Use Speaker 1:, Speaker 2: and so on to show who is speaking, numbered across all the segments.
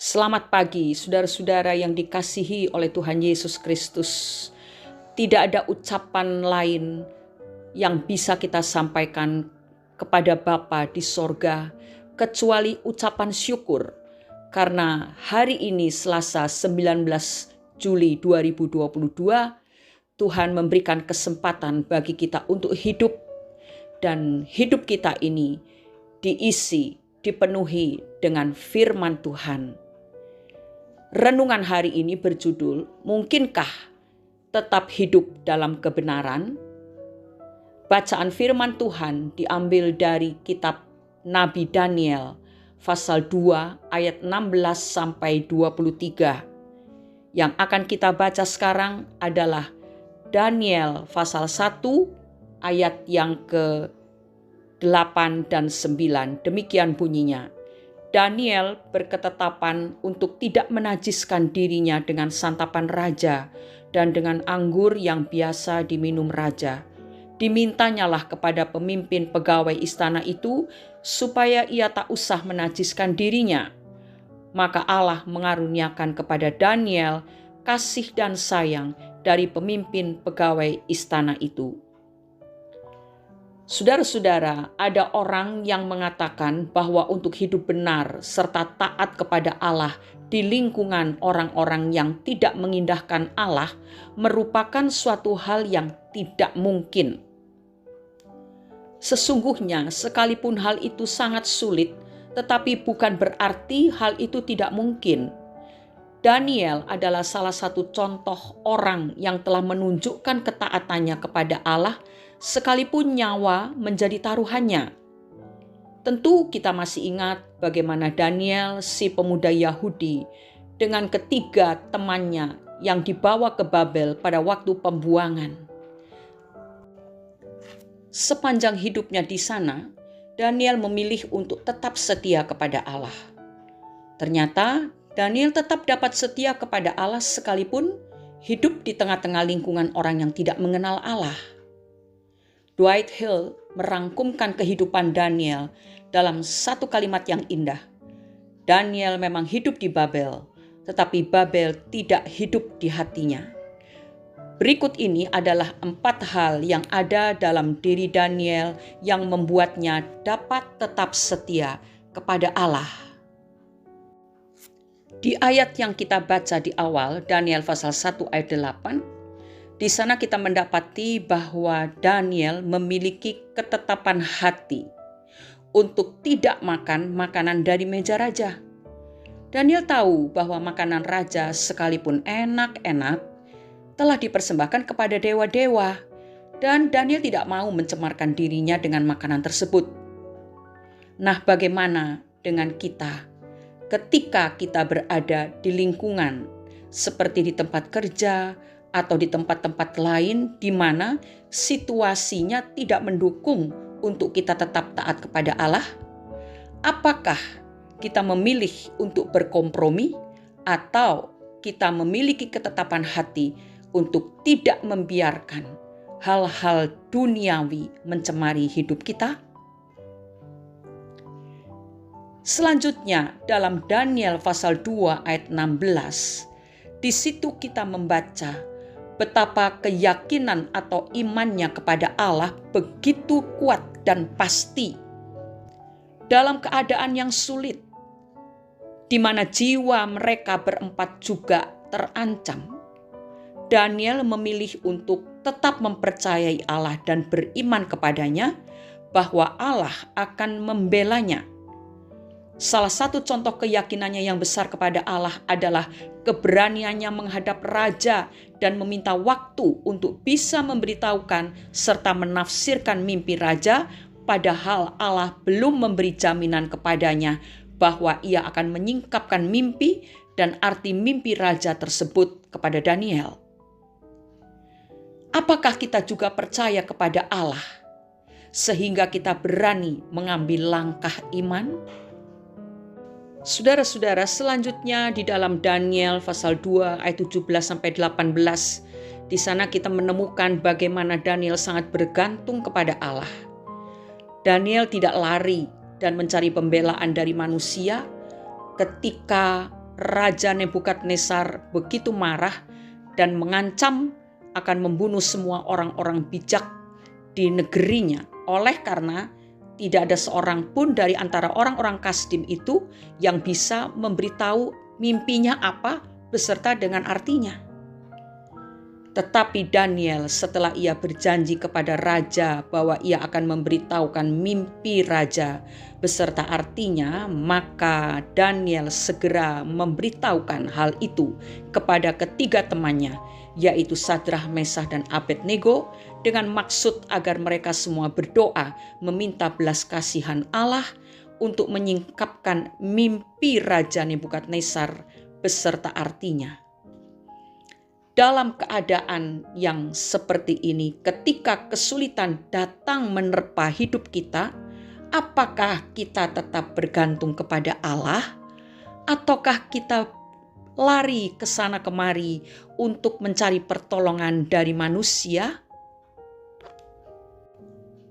Speaker 1: Selamat pagi, saudara-saudara yang dikasihi oleh Tuhan Yesus Kristus. Tidak ada ucapan lain yang bisa kita sampaikan kepada Bapa di sorga kecuali ucapan syukur. Karena hari ini Selasa 19 Juli 2022, Tuhan memberikan kesempatan bagi kita untuk hidup. Dan hidup kita ini dipenuhi dengan firman Tuhan. Renungan hari ini berjudul, mungkinkah tetap hidup dalam kebenaran? Bacaan firman Tuhan diambil dari kitab Nabi Daniel, pasal 2 ayat 16 sampai 23. Yang akan kita baca sekarang adalah Daniel pasal 1 ayat yang ke-8 dan 9. Demikian bunyinya. Daniel berketetapan untuk tidak menajiskan dirinya dengan santapan raja dan dengan anggur yang biasa diminum raja. Dimintanyalah kepada pemimpin pegawai istana itu supaya ia tak usah menajiskan dirinya. Maka Allah mengaruniakan kepada Daniel kasih dan sayang dari pemimpin pegawai istana itu. Saudara-saudara, ada orang yang mengatakan bahwa untuk hidup benar serta taat kepada Allah di lingkungan orang-orang yang tidak mengindahkan Allah merupakan suatu hal yang tidak mungkin. Sesungguhnya, sekalipun hal itu sangat sulit, tetapi bukan berarti hal itu tidak mungkin. Daniel adalah salah satu contoh orang yang telah menunjukkan ketaatannya kepada Allah sekalipun nyawa menjadi taruhannya. Tentu kita masih ingat bagaimana Daniel, si pemuda Yahudi, dengan ketiga temannya yang dibawa ke Babel pada waktu pembuangan. Sepanjang hidupnya di sana, Daniel memilih untuk tetap setia kepada Allah. Ternyata Daniel tetap dapat setia kepada Allah sekalipun hidup di tengah-tengah lingkungan orang yang tidak mengenal Allah. Dwight Hill merangkumkan kehidupan Daniel dalam satu kalimat yang indah. Daniel memang hidup di Babel, tetapi Babel tidak hidup di hatinya. Berikut ini adalah 4 hal yang ada dalam diri Daniel yang membuatnya dapat tetap setia kepada Allah. Di ayat yang kita baca di awal, Daniel pasal 1 ayat 8, di sana kita mendapati bahwa Daniel memiliki ketetapan hati untuk tidak makan makanan dari meja raja. Daniel tahu bahwa makanan raja sekalipun enak-enak telah dipersembahkan kepada dewa-dewa, dan Daniel tidak mau mencemarkan dirinya dengan makanan tersebut. Nah, bagaimana dengan kita ketika kita berada di lingkungan seperti di tempat kerja atau di tempat-tempat lain di mana situasinya tidak mendukung untuk kita tetap taat kepada Allah? Apakah kita memilih untuk berkompromi atau kita memiliki ketetapan hati untuk tidak membiarkan hal-hal duniawi mencemari hidup kita? Selanjutnya dalam Daniel pasal 2 ayat 16, di situ kita membaca betapa keyakinan atau imannya kepada Allah begitu kuat dan pasti. Dalam keadaan yang sulit, di mana jiwa mereka berempat juga terancam, Daniel memilih untuk tetap mempercayai Allah dan beriman kepadanya bahwa Allah akan membelanya. Salah satu contoh keyakinannya yang besar kepada Allah adalah keberaniannya menghadap raja dan meminta waktu untuk bisa memberitahukan serta menafsirkan mimpi raja, padahal Allah belum memberi jaminan kepadanya bahwa ia akan menyingkapkan mimpi dan arti mimpi raja tersebut kepada Daniel. Apakah kita juga percaya kepada Allah sehingga kita berani mengambil langkah iman? Saudara-saudara, selanjutnya di dalam Daniel pasal 2 ayat 17 sampai 18, di sana kita menemukan bagaimana Daniel sangat bergantung kepada Allah. Daniel tidak lari dan mencari pembelaan dari manusia ketika Raja Nebukadnezar begitu marah dan mengancam akan membunuh semua orang-orang bijak di negerinya. Oleh karena tidak ada seorang pun dari antara orang-orang Kasdim itu yang bisa memberitahu mimpinya apa beserta dengan artinya. Tetapi Daniel setelah ia berjanji kepada raja bahwa ia akan memberitahukan mimpi raja beserta artinya, maka Daniel segera memberitahukan hal itu kepada ketiga temannya, yaitu Sadrah, Mesah, dan Abednego, dengan maksud agar mereka semua berdoa meminta belas kasihan Allah untuk menyingkapkan mimpi Raja Nebukadnezar beserta artinya. Dalam keadaan yang seperti ini, ketika kesulitan datang menerpa hidup kita, apakah kita tetap bergantung kepada Allah, ataukah kita lari ke sana kemari untuk mencari pertolongan dari manusia?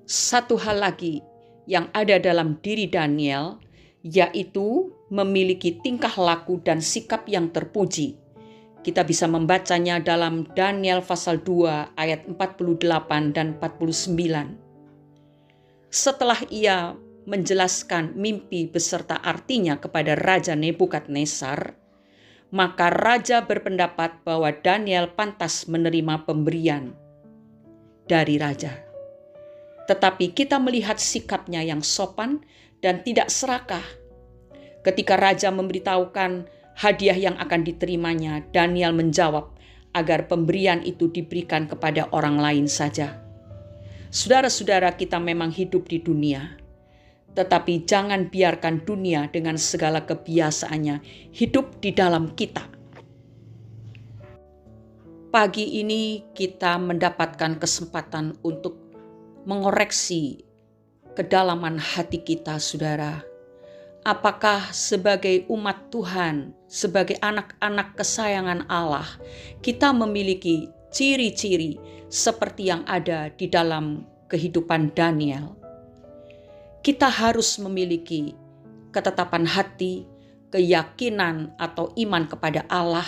Speaker 1: Satu hal lagi yang ada dalam diri Daniel, yaitu memiliki tingkah laku dan sikap yang terpuji. Kita bisa membacanya dalam Daniel pasal 2 ayat 48 dan 49. Setelah ia menjelaskan mimpi beserta artinya kepada Raja Nebukadnezar, maka raja berpendapat bahwa Daniel pantas menerima pemberian dari raja. Tetapi kita melihat sikapnya yang sopan dan tidak serakah. Ketika raja memberitahukan hadiah yang akan diterimanya, Daniel menjawab agar pemberian itu diberikan kepada orang lain saja. Saudara-saudara, kita memang hidup di dunia, tetapi jangan biarkan dunia dengan segala kebiasaannya hidup di dalam kita. Pagi ini kita mendapatkan kesempatan untuk mengoreksi kedalaman hati kita, saudara. Apakah sebagai umat Tuhan, sebagai anak-anak kesayangan Allah, kita memiliki ciri-ciri seperti yang ada di dalam kehidupan Daniel? Kita harus memiliki ketetapan hati, keyakinan atau iman kepada Allah,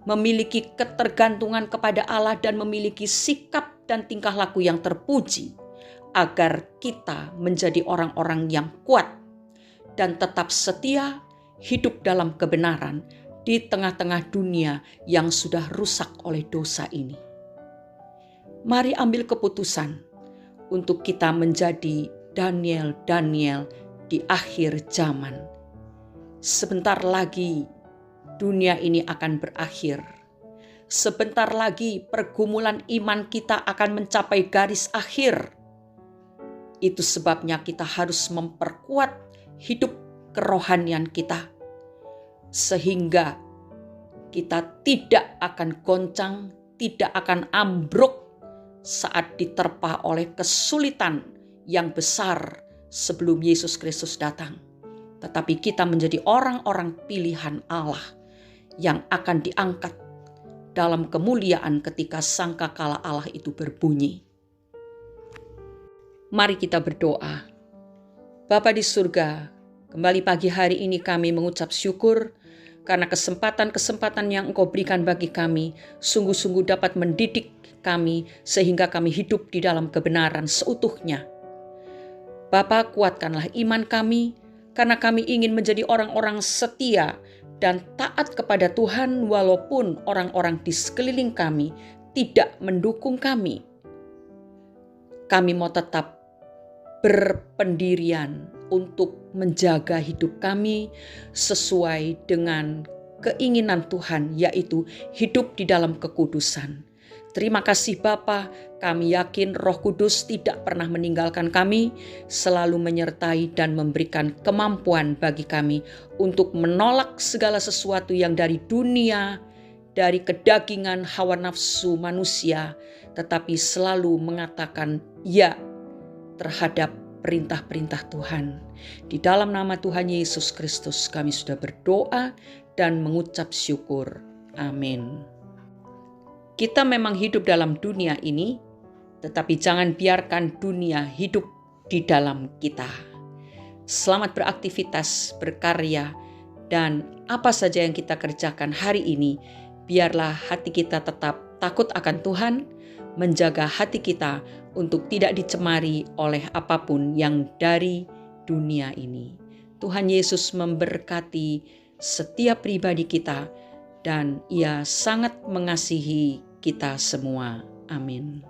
Speaker 1: memiliki ketergantungan kepada Allah, dan memiliki sikap dan tingkah laku yang terpuji, agar kita menjadi orang-orang yang kuat dan tetap setia hidup dalam kebenaran di tengah-tengah dunia yang sudah rusak oleh dosa ini. Mari ambil keputusan untuk kita menjadi Daniel di akhir zaman. Sebentar lagi dunia ini akan berakhir. Sebentar lagi pergumulan iman kita akan mencapai garis akhir. Itu sebabnya kita harus memperkuat hidup kerohanian kita, sehingga kita tidak akan goncang, tidak akan ambruk saat diterpa oleh kesulitan yang besar sebelum Yesus Kristus datang. Tetapi kita menjadi orang-orang pilihan Allah yang akan diangkat dalam kemuliaan ketika sangkakala Allah itu berbunyi. Mari kita berdoa. Bapa di surga, kembali pagi hari ini kami mengucap syukur karena kesempatan-kesempatan yang Engkau berikan bagi kami sungguh-sungguh dapat mendidik kami sehingga kami hidup di dalam kebenaran seutuhnya. Bapa, kuatkanlah iman kami karena kami ingin menjadi orang-orang setia dan taat kepada Tuhan walaupun orang-orang di sekeliling kami tidak mendukung kami. Kami mau tetap berpendirian untuk menjaga hidup kami sesuai dengan keinginan Tuhan, yaitu hidup di dalam kekudusan. Terima kasih Bapa, kami yakin Roh Kudus tidak pernah meninggalkan kami, selalu menyertai dan memberikan kemampuan bagi kami untuk menolak segala sesuatu yang dari dunia, dari kedagingan hawa nafsu manusia, tetapi selalu mengatakan ya terhadap perintah-perintah Tuhan. Di dalam nama Tuhan Yesus Kristus kami sudah berdoa dan mengucap syukur. Amin. Kita memang hidup dalam dunia ini, tetapi jangan biarkan dunia hidup di dalam kita. Selamat beraktivitas, berkarya, dan apa saja yang kita kerjakan hari ini, biarlah hati kita tetap takut akan Tuhan, menjaga hati kita untuk tidak dicemari oleh apapun yang dari dunia ini. Tuhan Yesus memberkati setiap pribadi kita dan Ia sangat mengasihi kita semua. Amin.